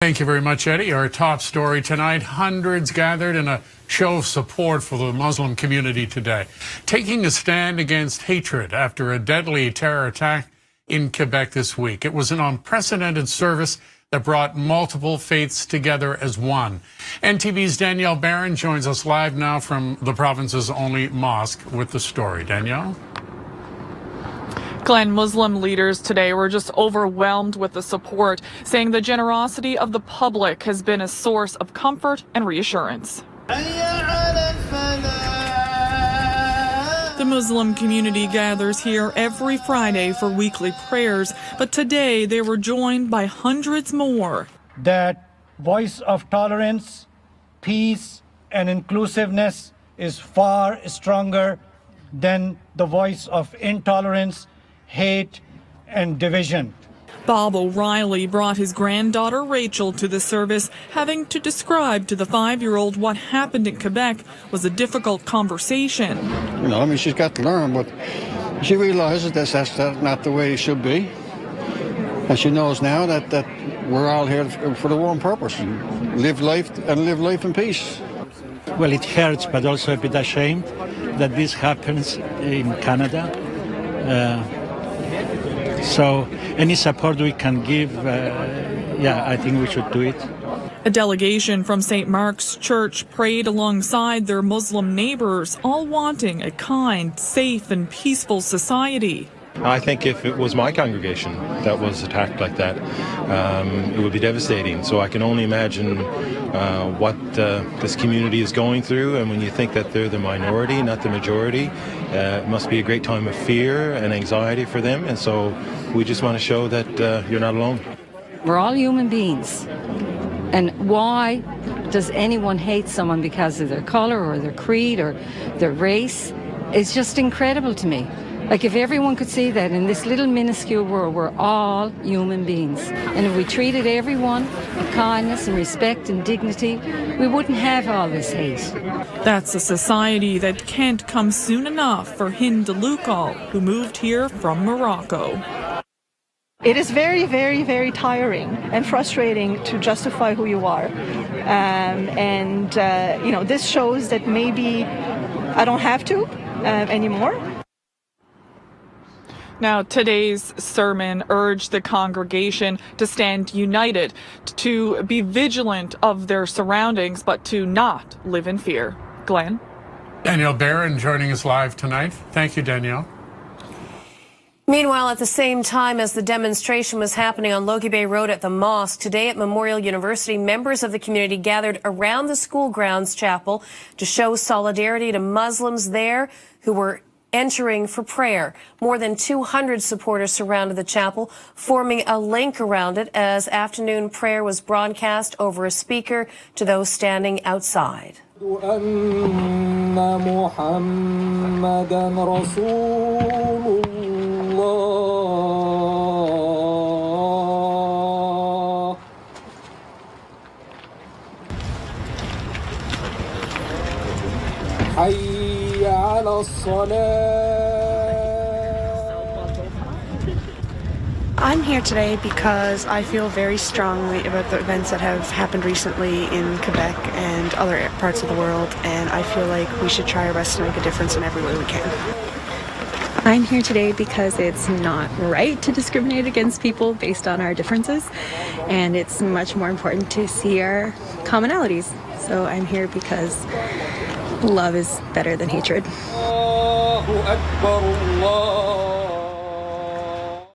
Thank you very much, Eddie. Our top story tonight, hundreds gathered in a show of support for the Muslim community today, taking a stand against hatred after a deadly terror attack in Quebec this week. It was an unprecedented service that brought multiple faiths together as one. NTV's Danielle Barron joins us live now from the province's only mosque with the story. Danielle? Glenn, Muslim leaders today were just overwhelmed with the support, saying the generosity of the public has been a source of comfort and reassurance. The Muslim community gathers here every Friday for weekly prayers, but today they were joined by hundreds more. That voice of tolerance, peace, and inclusiveness is far stronger than the voice of intolerance, hate, and division. Bob O'Reilly brought his granddaughter Rachel to the service, having to describe to the 5-year-old what happened in Quebec was a difficult conversation. She's got to learn, but she realizes that's not the way it should be. And she knows now that we're all here for the one purpose, live life in peace. Well, it hurts, but also a bit ashamed that this happens in Canada. So any support we can give, I think we should do it. A delegation from St. Mark's Church prayed alongside their Muslim neighbors, all wanting a kind, safe, and peaceful society. I think if it was my congregation that was attacked like that, it would be devastating. So I can only imagine what this community is going through. And when you think that they're the minority, not the majority, it must be a great time of fear and anxiety for them. And so we just want to show that you're not alone. We're all human beings. And why does anyone hate someone because of their color or their creed or their race? It's just incredible to me. Like, if everyone could see that in this little minuscule world, we're all human beings. And if we treated everyone with kindness and respect and dignity, we wouldn't have all this hate. That's a society that can't come soon enough for Hind Dalukal, who moved here from Morocco. It is very, very, very tiring and frustrating to justify who you are. This shows that maybe I don't have to anymore. Now, today's sermon urged the congregation to stand united, to be vigilant of their surroundings, but to not live in fear. Glenn? Danielle Barron joining us live tonight. Thank you, Danielle. Meanwhile, at the same time as the demonstration was happening on Logie Bay Road at the mosque, today at Memorial University, members of the community gathered around the school grounds chapel to show solidarity to Muslims there who were entering for prayer. More than 200 supporters surrounded the chapel, forming a link around it as afternoon prayer was broadcast over a speaker to those standing outside. I'm here today because I feel very strongly about the events that have happened recently in Quebec and other parts of the world, and I feel like we should try our best to make a difference in every way we can. I'm here today because it's not right to discriminate against people based on our differences, and it's much more important to see our commonalities. So I'm here because love is better than hatred.